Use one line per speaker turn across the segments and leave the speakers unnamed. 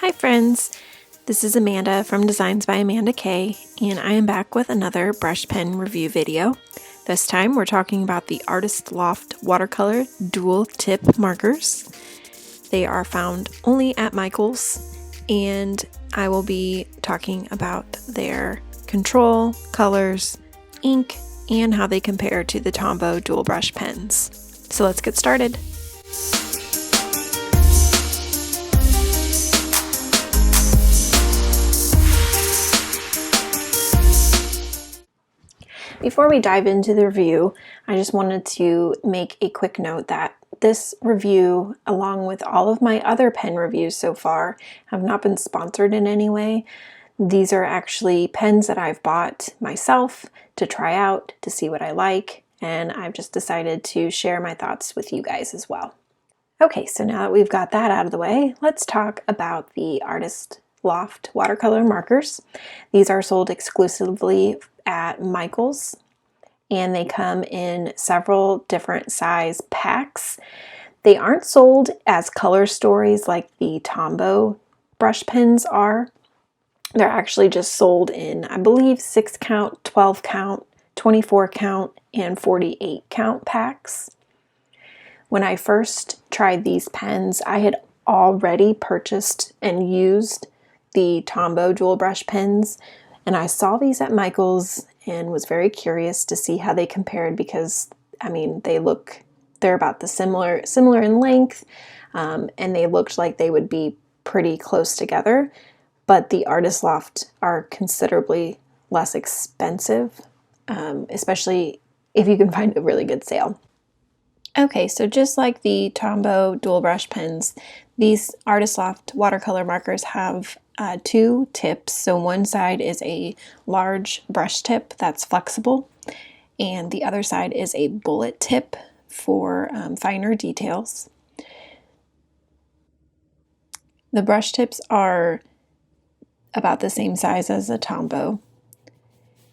Hi friends, this is Amanda from Designs by Amanda K, and I am back with another brush pen review video. This time we're talking about the Artist Loft Watercolor Dual Tip Markers. They are found only at Michael's, and I will be talking about their control, colors, ink, and how they compare to the Tombow Dual Brush Pens. So let's get started. Before we dive into the review, I just wanted to make a quick note that this review, along with all of my other pen reviews so far, have not been sponsored in any way. These are actually pens that I've bought myself to try out, to see what I like, and I've just decided to share my thoughts with you guys as well. Okay, so now that we've got that out of the way, let's talk about the Artist Loft watercolor markers. These are sold exclusively at Michael's, and they come in several different size packs. They aren't sold as color stories like the Tombow brush pens are. They're actually just sold in, I believe, 6 count, 12 count, 24 count, and 48 count packs. When I first tried these pens, I had already purchased and used the Tombow Dual Brush Pens, and I saw these at Michael's and was very curious to see how they compared because, I mean, they're about the similar in length, and they looked like they would be pretty close together, but the Artist Loft are considerably less expensive, especially if you can find a really good sale. Okay, so just like the Tombow Dual Brush Pens, these Artist Loft watercolor markers have two tips. So one side is a large brush tip that's flexible, and the other side is a bullet tip for finer details. The brush tips are about the same size as the Tombow,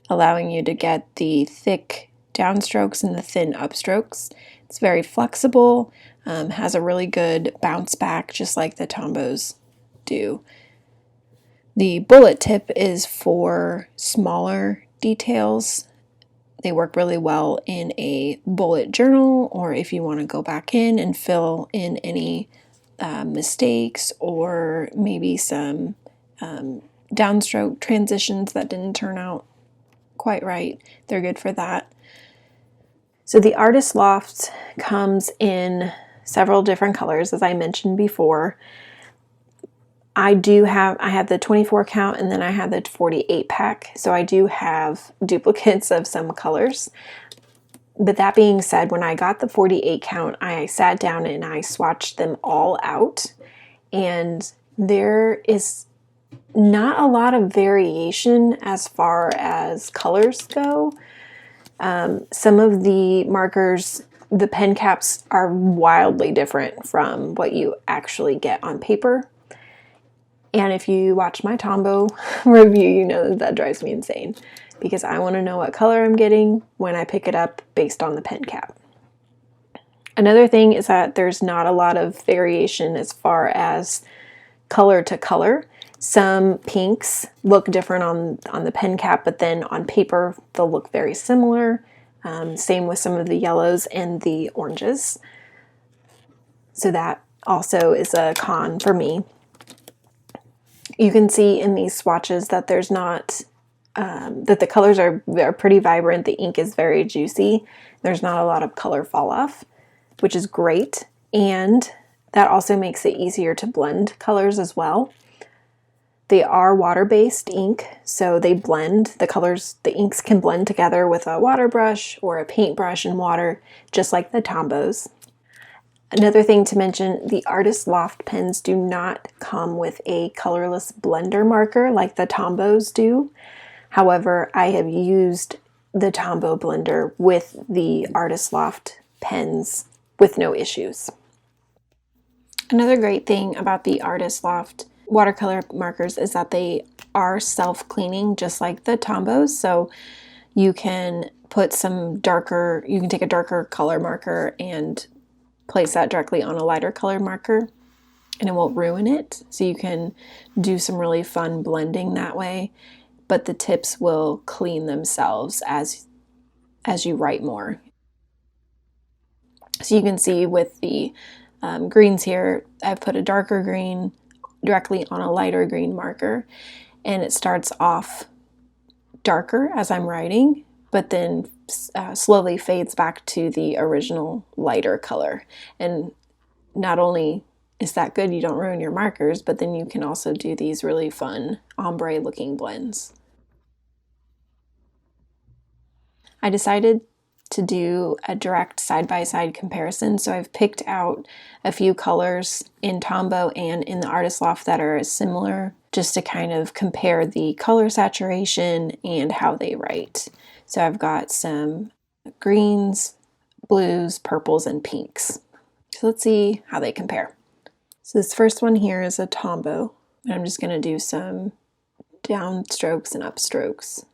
allowing you to get the thick downstrokes and the thin upstrokes. It's very flexible, has a really good bounce back, just like the Tombows do. The bullet tip is for smaller details. They work really well in a bullet journal, or if you want to go back in and fill in any mistakes or maybe some downstroke transitions that didn't turn out quite right. They're good for that. So the Artist Loft comes in several different colors, as I mentioned before. I have the 24 count and then I have the 48 pack, so I do have duplicates of some colors. But that being said, when I got the 48 count, I sat down and I swatched them all out, and there is not a lot of variation as far as colors go. Some of the markers, the pen caps are wildly different from what you actually get on paper. And if you watch my Tombow review, you know that drives me insane because I want to know what color I'm getting when I pick it up based on the pen cap. Another thing is that there's not a lot of variation as far as color to color. Some pinks look different on the pen cap, but then on paper they'll look very similar. Same with some of the yellows and the oranges. So that also is a con for me. You can see in these swatches that there's not, that the colors are pretty vibrant. The ink is very juicy. There's not a lot of color fall off, which is great. And that also makes it easier to blend colors as well. They are water-based ink, so they blend the colors. The inks can blend together with a water brush or a paintbrush and water, just like the Tombows. Another thing to mention, the Artist Loft pens do not come with a colorless blender marker like the Tombows do. However, I have used the Tombow blender with the Artist Loft pens with no issues. Another great thing about the Artist Loft watercolor markers is that they are self-cleaning just like the Tombows, so you can put you can take a darker color marker and place that directly on a lighter color marker and it won't ruin it. So you can do some really fun blending that way, but the tips will clean themselves as you write more. So you can see with the greens here, I've put a darker green directly on a lighter green marker, and it starts off darker as I'm writing, but then slowly fades back to the original lighter color. And not only is that good, you don't ruin your markers, but then you can also do these really fun ombre looking blends. I decided to do a direct side-by-side comparison, so I've picked out a few colors in Tombow and in the Artist Loft that are similar, just to kind of compare the color saturation and how they write. So I've got some greens, blues, purples, and pinks. So let's see how they compare. So this first one here is a Tombow, and I'm just going to do some downstrokes and upstrokes.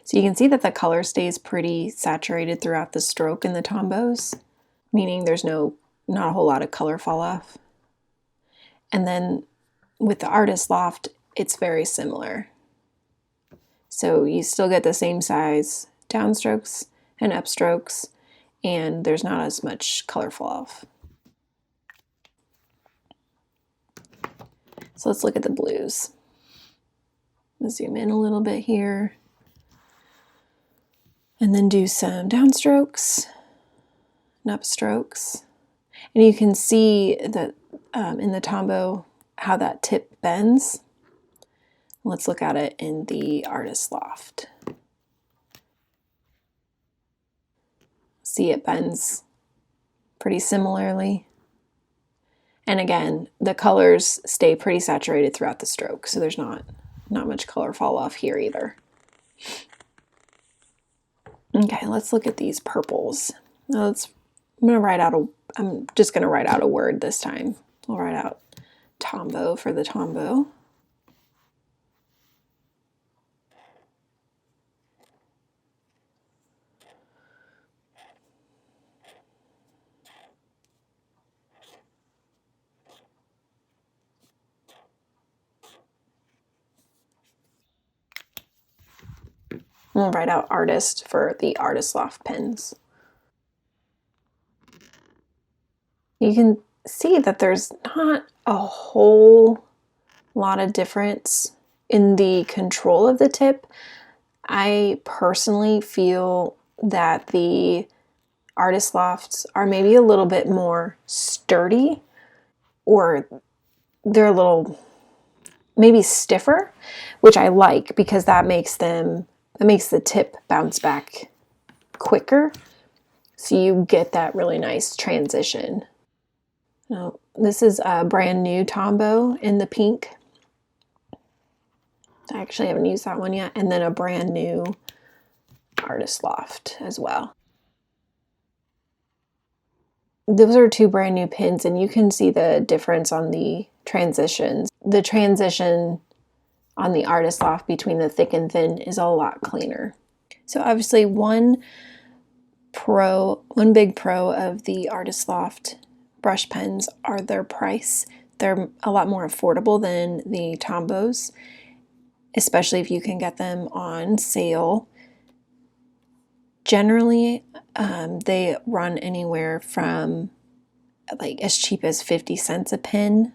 So you can see that the color stays pretty saturated throughout the stroke in the Tombows, meaning there's not a whole lot of color fall off. And then with the Artist Loft, it's very similar. So you still get the same size downstrokes and upstrokes, and there's not as much color fall off. So let's look at the blues. Let's zoom in a little bit here. And then do some downstrokes and upstrokes. And you can see that in the Tombow how that tip bends. Let's look at it in the Artist Loft. See, it bends pretty similarly. And again, the colors stay pretty saturated throughout the stroke, so there's not much color fall off here either. Okay, let's look at these purples. Now I'm just gonna write out a word this time. I'll write out Tombow for the Tombow. We'll write out artist for the Artist Loft pens. You can see that there's not a whole lot of difference in the control of the tip. I personally feel that the Artist Lofts are maybe a little bit more sturdy, or they're a little maybe stiffer, which I like because that makes the tip bounce back quicker, so you get that really nice transition. Now, this is a brand new Tombow in the pink. I actually haven't used that one yet. And then a brand new Artist Loft as well. Those are two brand new pins, and you can see the difference on the transitions. The transition on the Artist Loft between the thick and thin is a lot cleaner. So obviously one big pro of the Artist Loft brush pens are their price. They're a lot more affordable than the Tombows, especially if you can get them on sale. Generally, they run anywhere from like as cheap as 50 cents a pen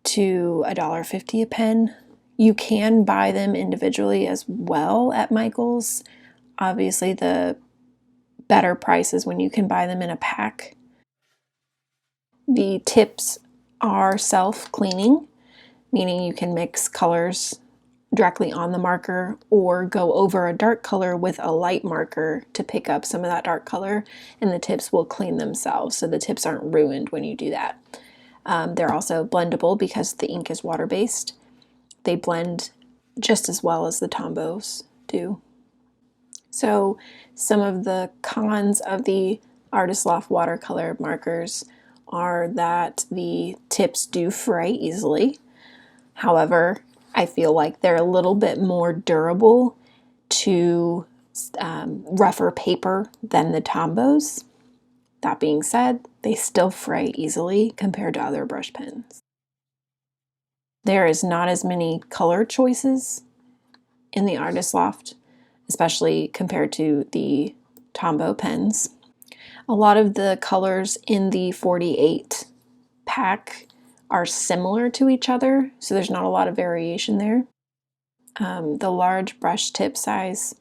to $1.50 a pen. You can buy them individually as well at Michael's. Obviously, the better price is when you can buy them in a pack. The tips are self-cleaning, meaning you can mix colors directly on the marker or go over a dark color with a light marker to pick up some of that dark color, and the tips will clean themselves, so the tips aren't ruined when you do that. They're also blendable because the ink is water-based. They blend just as well as the Tombows do. So some of the cons of the Artist Loft watercolor markers are that the tips do fray easily. However, I feel like they're a little bit more durable to rougher paper than the Tombows. That being said, they still fray easily compared to other brush pens. There is not as many color choices in the Artist Loft, especially compared to the Tombow pens. A lot of the colors in the 48 pack are similar to each other, so there's not a lot of variation there. The large brush tip size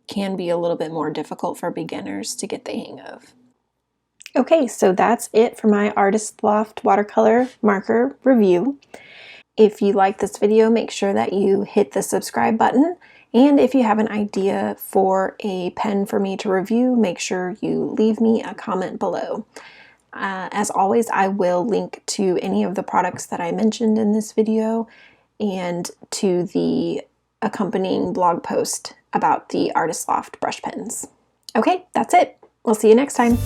can be a little bit more difficult for beginners to get the hang of. Okay, so that's it for my Artist Loft watercolor marker review. If you like this video, make sure that you hit the subscribe button. And if you have an idea for a pen for me to review, make sure you leave me a comment below. As always, I will link to any of the products that I mentioned in this video and to the accompanying blog post about the Artist Loft brush pens. Okay, that's it. We'll see you next time.